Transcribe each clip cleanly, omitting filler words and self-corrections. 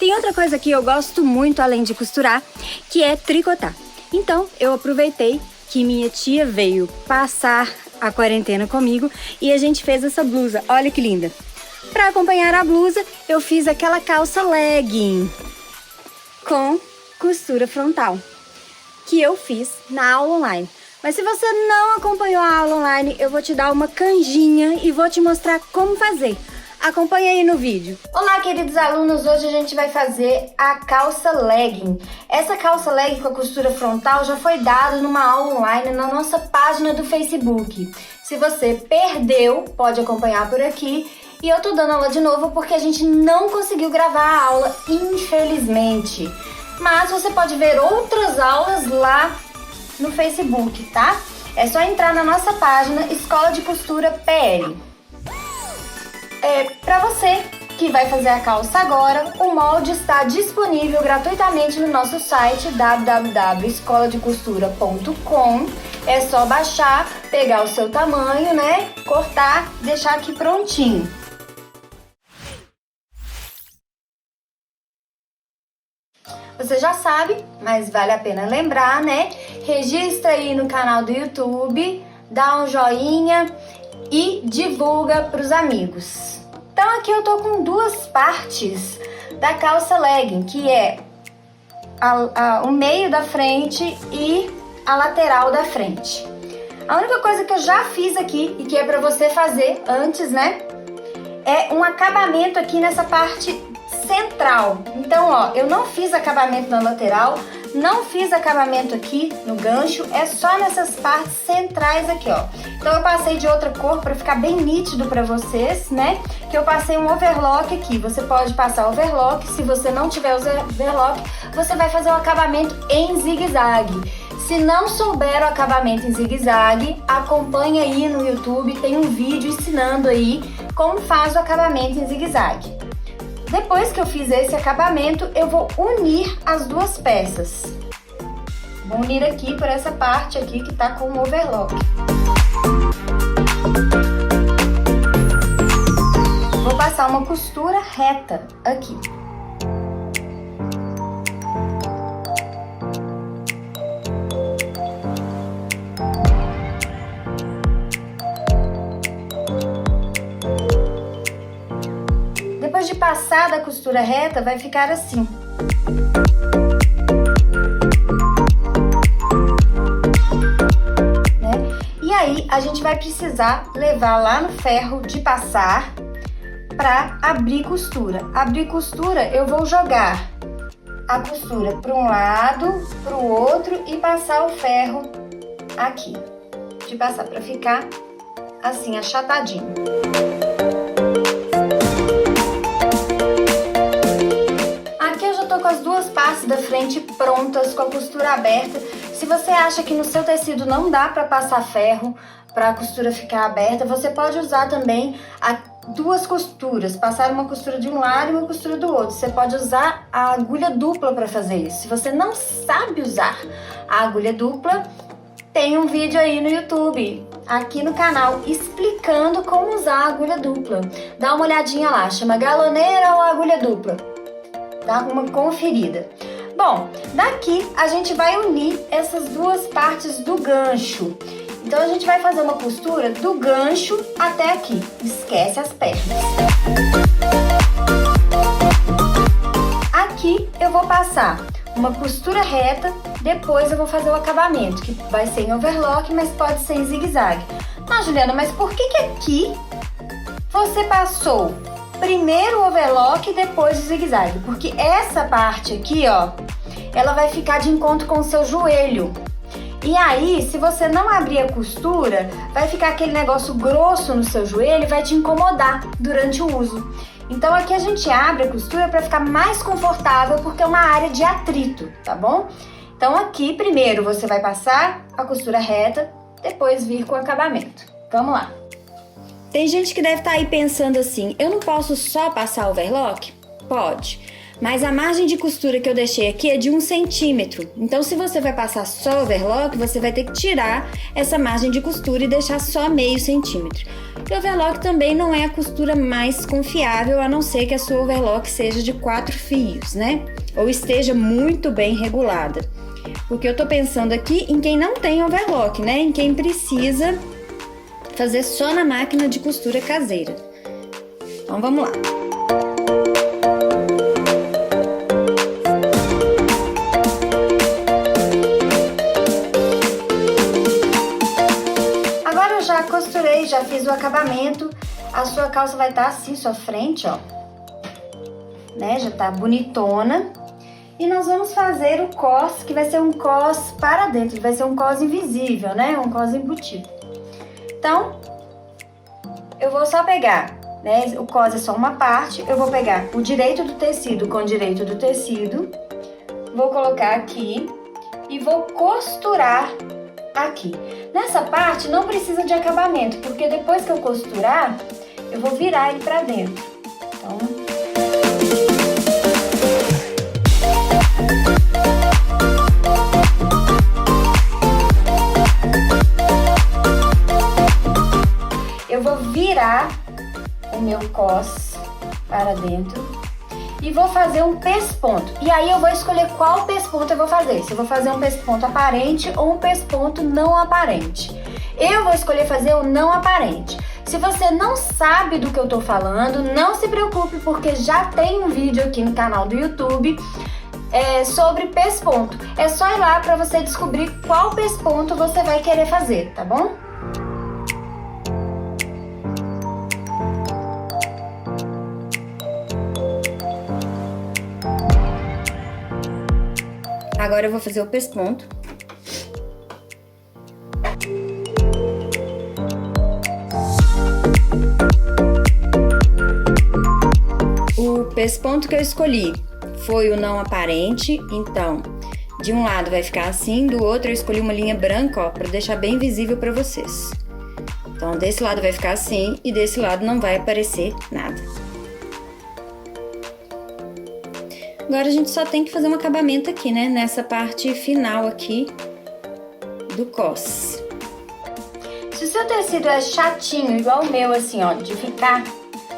Tem outra coisa que eu gosto muito além de costurar, que é tricotar. Então, eu aproveitei que minha tia veio passar a quarentena comigo e a gente fez essa blusa. Olha que linda! Para acompanhar a blusa, eu fiz aquela calça legging com costura frontal, que eu fiz na aula online. Mas se você não acompanhou a aula online, eu vou te dar uma canjinha e vou te mostrar como fazer. Acompanha aí no vídeo. Olá, queridos alunos, hoje a gente vai fazer a calça legging. Essa calça legging com a costura frontal já foi dada numa aula online na nossa página do Facebook. Se você perdeu, pode acompanhar por aqui. E eu tô dando aula de novo porque a gente não conseguiu gravar a aula, infelizmente. Mas você pode ver outras aulas lá no Facebook, tá? É só entrar na nossa página Escola de Costura PL. Para você que vai fazer a calça agora, o molde está disponível gratuitamente no nosso site www.escoladecostura.com. É só baixar, pegar o seu tamanho, né? Cortar, deixar aqui prontinho. Você já sabe, mas vale a pena lembrar, né? Registra aí no canal do YouTube, dá um joinha e divulga para os amigos. Então aqui eu tô com duas partes da calça legging, que é o meio da frente e a lateral da frente. A única coisa que eu já fiz aqui e que é para você fazer antes, né? É um acabamento aqui nessa parte central. Então, ó, eu não fiz acabamento na lateral, não fiz acabamento aqui no gancho, é só nessas partes centrais aqui, ó. Então eu passei de outra cor para ficar bem nítido para vocês, né? Que eu passei um overlock aqui. Você pode passar overlock, se você não tiver overlock, você vai fazer o acabamento em zigue-zague. Se não souber o acabamento em zigue-zague, acompanha aí no YouTube, tem um vídeo ensinando aí como faz o acabamento em zigue-zague. Depois que eu fiz esse acabamento, eu vou unir as duas peças. Vou unir aqui por essa parte aqui que tá com o overlock. Vou passar uma costura reta aqui. Depois de passar da costura reta, vai ficar assim. Né? E aí, a gente vai precisar levar lá no ferro de passar para abrir costura. Abrir costura, eu vou jogar a costura para um lado, para o outro e passar o ferro aqui. De passar para ficar assim, achatadinho. Com as duas partes da frente prontas, com a costura aberta. Se você acha que no seu tecido não dá para passar ferro para a costura ficar aberta, você pode usar também duas costuras, passar uma costura de um lado e uma costura do outro. Você pode usar a agulha dupla para fazer isso. Se você não sabe usar a agulha dupla, tem um vídeo aí no YouTube, aqui no canal, explicando como usar a agulha dupla. Dá uma olhadinha lá, chama galoneira ou agulha dupla. Dá uma conferida. Bom, daqui a gente vai unir essas duas partes do gancho. Então a gente vai fazer uma costura do gancho até aqui. Esquece as pernas. Aqui eu vou passar uma costura reta, depois eu vou fazer o acabamento, que vai ser em overlock, mas pode ser em zigue-zague. Ah, Juliana, mas por que aqui você passou primeiro o overlock e depois o zigue-zague? Porque essa parte aqui, ó, ela vai ficar de encontro com o seu joelho. E aí, se você não abrir a costura, vai ficar aquele negócio grosso no seu joelho e vai te incomodar durante o uso. Então aqui a gente abre a costura para ficar mais confortável, porque é uma área de atrito, tá bom? Então aqui, primeiro você vai passar a costura reta, depois vir com o acabamento. Vamos lá! Tem gente que deve estar aí pensando assim, eu não posso só passar overlock? Pode, Mas a margem de costura que eu deixei aqui é de 1 centímetro. Então, se você vai passar só overlock, você vai ter que tirar essa margem de costura e deixar só meio centímetro. E overlock também não é a costura mais confiável, a não ser que a sua overlock seja de 4 fios, né? Ou esteja muito bem regulada. Porque eu tô pensando aqui em quem não tem overlock, né? Em quem precisa fazer só na máquina de costura caseira. Então, vamos lá. Agora eu já costurei, já fiz o acabamento. A sua calça vai estar assim, sua frente, ó. Né? Já tá bonitona. E nós vamos fazer o cos, que vai ser um cos para dentro, vai ser um cos invisível, né? Um cos embutido. Então, eu vou só pegar, né? O cos é só uma parte, eu vou pegar o direito do tecido com o direito do tecido, vou colocar aqui e vou costurar aqui. Nessa parte não precisa de acabamento, porque depois que eu costurar, eu vou virar ele para dentro. Então, eu vou virar o meu cos para dentro e vou fazer um pesponto. E aí eu vou escolher qual pesponto eu vou fazer. Se eu vou fazer um pesponto aparente ou um pesponto não aparente. Eu vou escolher fazer o não aparente. Se você não sabe do que eu tô falando, não se preocupe, porque já tem um vídeo aqui no canal do YouTube sobre pesponto. É só ir lá para você descobrir qual pesponto você vai querer fazer, tá bom? Agora eu vou fazer o pesponto. O pesponto que eu escolhi foi o não aparente, então de um lado vai ficar assim, do outro eu escolhi uma linha branca, ó, para deixar bem visível para vocês. Então desse lado vai ficar assim e desse lado não vai aparecer nada. Agora a gente só tem que fazer um acabamento aqui, né? Nessa parte final aqui do cos. Se o seu tecido é chatinho, igual o meu, assim, ó, de ficar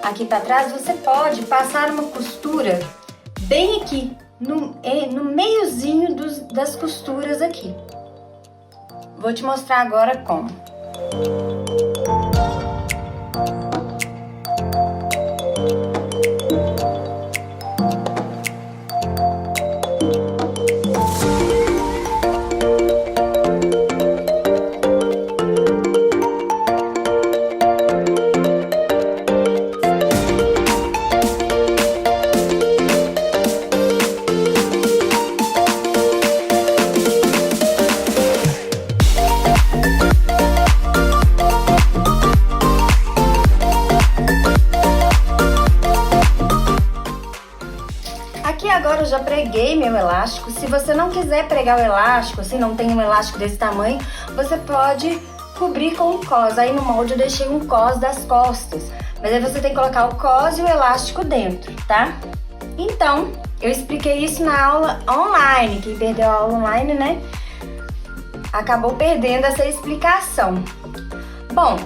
aqui pra trás, você pode passar uma costura bem aqui, no meiozinho das costuras aqui. Vou te mostrar agora como. Aqui agora eu já preguei meu elástico. Se você não quiser pregar o elástico, se não tem um elástico desse tamanho, você pode cobrir com o cos. Aí no molde eu deixei um cos das costas, mas aí você tem que colocar o cos e o elástico dentro, tá? Então, eu expliquei isso na aula online. Quem perdeu a aula online, né, acabou perdendo essa explicação. Bom,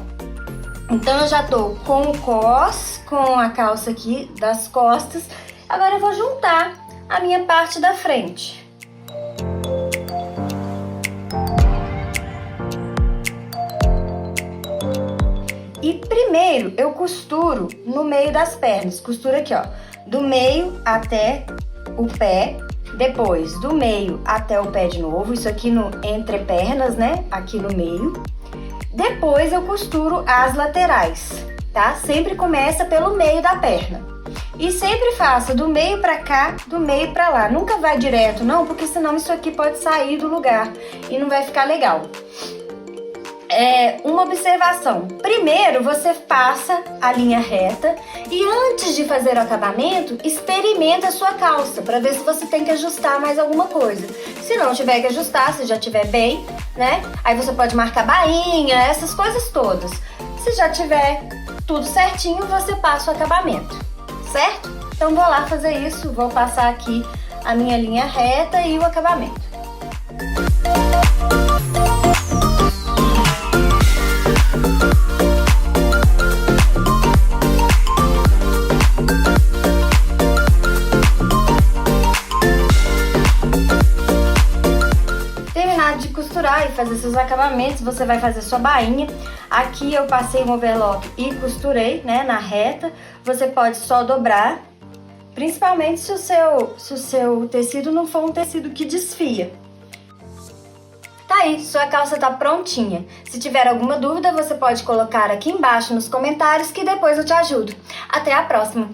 então eu já tô com o cos, com a calça aqui das costas. Agora eu vou juntar a minha parte da frente. E primeiro eu costuro no meio das pernas. Costuro aqui, ó, do meio até o pé. Depois do meio até o pé de novo. Isso aqui no entre pernas, né? Aqui no meio. Depois eu costuro as laterais, tá? Sempre começa pelo meio da perna. E sempre faça do meio pra cá, do meio pra lá. Nunca vai direto, não, porque senão isso aqui pode sair do lugar e não vai ficar legal. Uma observação. Primeiro, você passa a linha reta e antes de fazer o acabamento, experimenta a sua calça para ver se você tem que ajustar mais alguma coisa. Se não tiver que ajustar, se já estiver bem, né? Aí você pode marcar bainha, essas coisas todas. Se já tiver tudo certinho, você passa o acabamento, certo? Então vou lá fazer isso, vou passar aqui a minha linha reta e o acabamento. Terminado de costurar e fazer seus acabamentos, você vai fazer sua bainha. Aqui eu passei um overlock e costurei, né, na reta. Você pode só dobrar, principalmente se o seu tecido não for um tecido que desfia. Tá aí, sua calça tá prontinha. Se tiver alguma dúvida, você pode colocar aqui embaixo nos comentários que depois eu te ajudo. Até a próxima!